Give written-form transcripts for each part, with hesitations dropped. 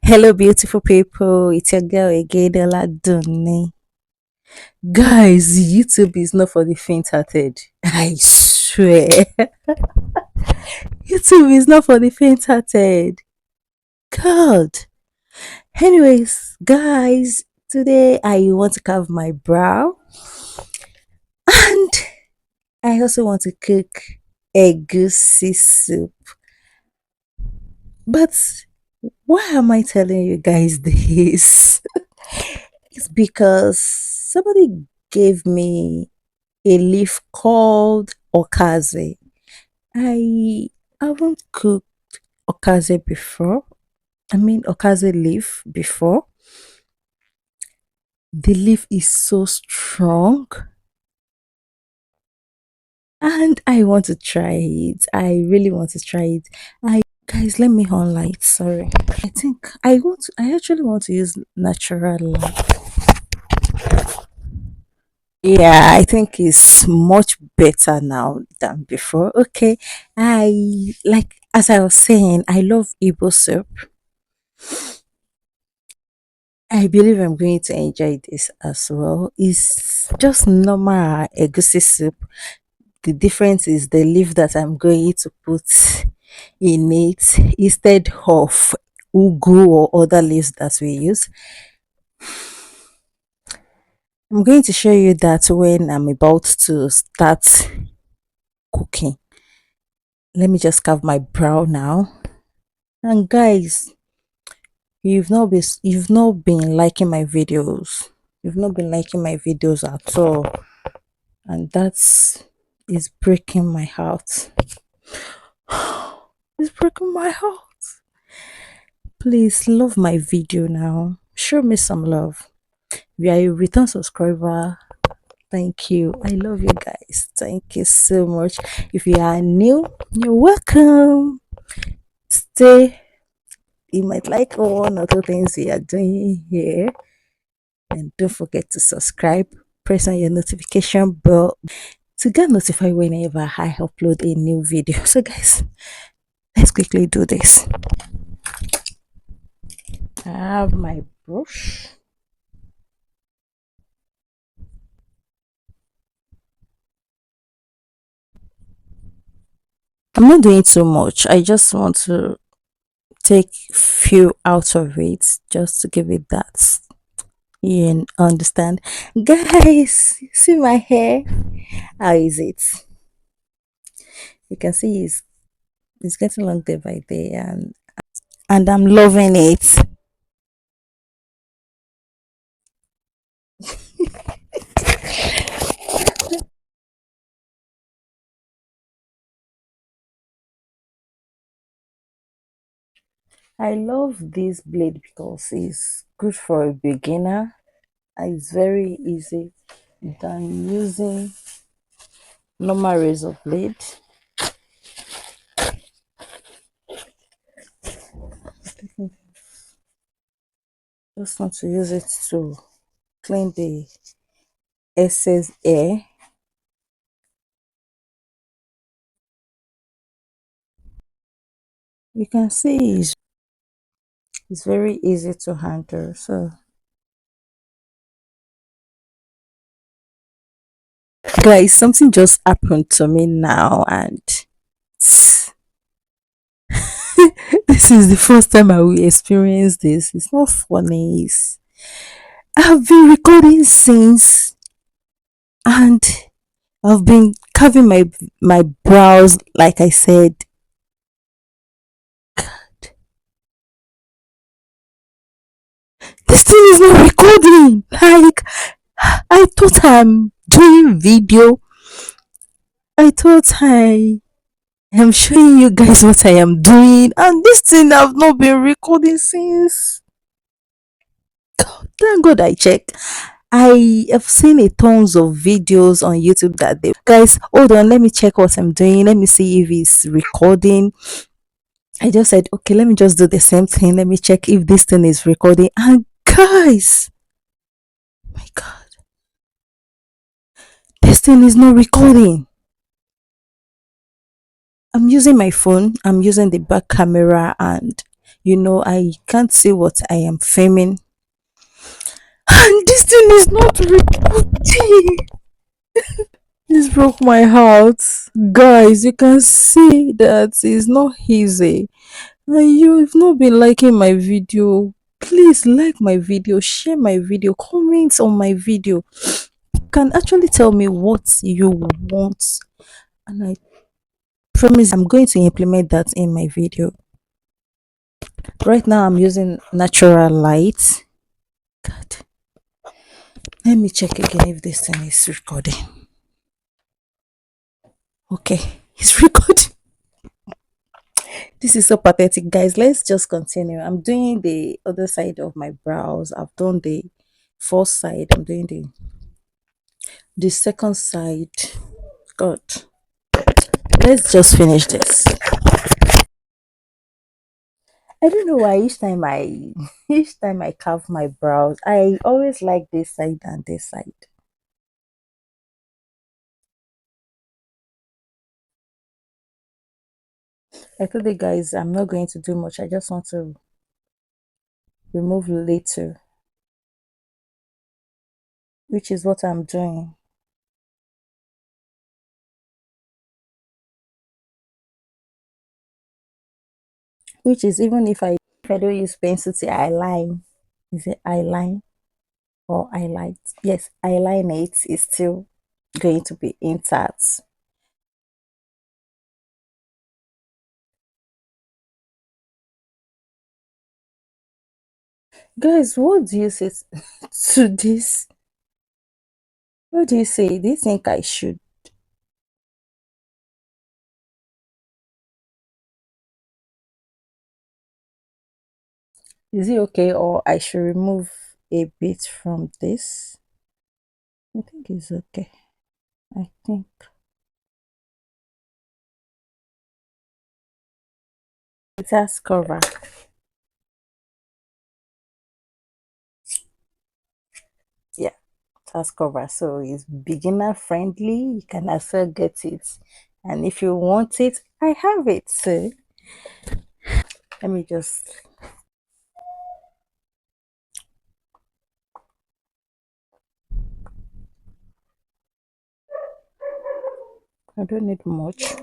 Hello, beautiful people. It's your girl again, Oladunni. Guys, YouTube is not for the faint-hearted. I swear, YouTube is not for the faint-hearted. God. Anyways, guys, today I want to carve my brow, and I also want to cook egusi soup. But why am I telling you guys this? It's because somebody gave me a leaf called okasie. I haven't cooked okasie before. I mean okasie leaf before. The leaf is so strong and I want to try it. I really want to try it. I Guys, let me on light. Sorry. I think I actually want to use natural light. Yeah, I think it's much better now than before. Okay. I like as I was saying, I love Igbo soup. I believe I'm going to enjoy this as well. It's just normal egusi soup. The difference is the leaf that I'm going to put in it instead of ugu or other leaves that we use. I'm going to show you that when I'm about to start cooking. Let me just carve my brow now. And guys, you've not been liking my videos. You've not been liking my videos at all. And that's is breaking my heart. It's breaking my heart. Please love my video now. Show me some love. If you are a return subscriber, thank you. I love you guys. Thank you so much. If you are new, you're welcome. Stay. You might like one or two things we are doing here. And don't forget to subscribe. Press on your notification bell to get notified whenever I upload a new video. So guys, let's quickly do this. I have my brush. I'm not doing too much. I just want to take few out of it just to give it that. You understand? Guys, see my hair? How is it? You can see it's getting long day by day and I'm loving it. I love this blade because it's good for a beginner. It's very easy than using normal razor blade. Just want to use it to clean the excess air. You can see it's very easy to handle. So guys, something just happened to me now and this is the first time I will experience this. It's not funny. I've been recording since and I've been carving my brows like I said. This thing is not recording. Like I thought I'm doing video. I thought I'm showing you guys what I am doing, and this thing I've not been recording since. God, thank God I checked. I have seen a tons of videos on YouTube that they guys hold on, let me check what I'm doing. Let me see if it's recording. I just said, okay, let me just do the same thing. Let me check if this thing is recording. And guys, my God, this thing is not recording. I'm using my phone, I'm using the back camera, and I can't see what I am filming. And this thing is not recording. This broke my heart. Guys, you can see that it's not easy. And you've not been liking my video. Please like my video, share my video, comment on my video. You can actually tell me what you want. And I promise I'm going to implement that in my video. Right now I'm using natural light. God. Let me check again if this thing is recording. Okay, it's recording. This is so pathetic, guys. Let's just continue. I'm doing the other side of my brows. I've done the first side. I'm doing the second side. God, let's just finish this. I don't know why each time I carve my brows, I always like this side and this side. I told the guys I'm not going to do much. I just want to remove little, which is what I'm doing. Which is even if I don't use pencil to eyeline, is it eyeline or highlight? Yes, eyeline it is still going to be intact. Guys, what do you say to this? What do you say? Do you think I should? Is it okay or I should remove a bit from this? I think it's okay. I think. It has cover. Yeah, it has cover. So it's beginner friendly. You can also get it. And if you want it, I have it. So let me just I don't need much.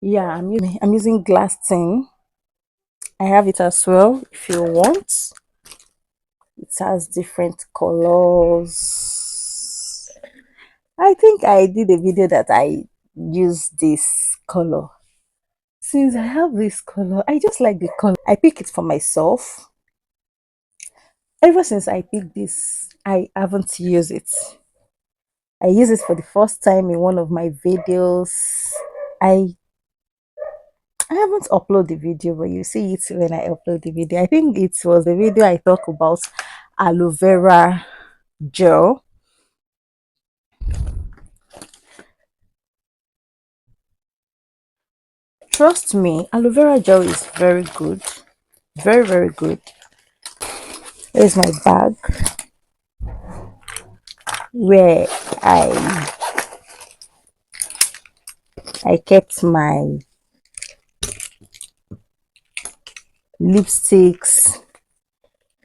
Yeah, I'm using glass tin. I have it as well if you want. It has different colors. I think I did a video that I used this color. Since I have this color, I just like the color. I pick it for myself. Ever since I picked this, I haven't used it. I used it for the first time in one of my videos. I I haven't uploaded the video, but you see it when I upload the video. I think it was the video I talk about aloe vera gel. Trust me, aloe vera gel is very good. Very, very good. Here's my bag where I kept my lipsticks,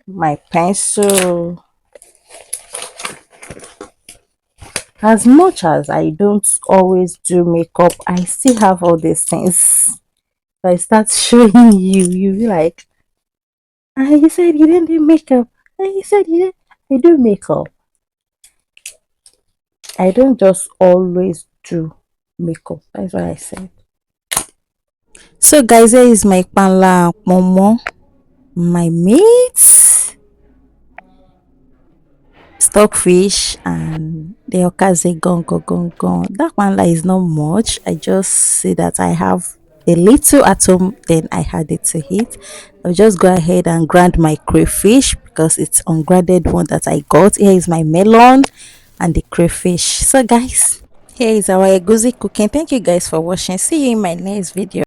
my pencil. As much as I don't always do makeup, I still have all these things. If I start showing you, you'll be like, ah, you said you didn't do makeup. Ah, you said you didn't. I do makeup. I don't just always do makeup. That's what I said. So guys, here is my panla momo, my meat, stockfish, and the okasie gone gone gone gone. That panla is not much. I just say that I have a little at home, then I had it to eat. I'll just go ahead and grind my crayfish because it's ungrinded one that I got. Here is my melon and the crayfish. So guys, here is our egusi cooking. Thank you guys for watching. See you in my next video.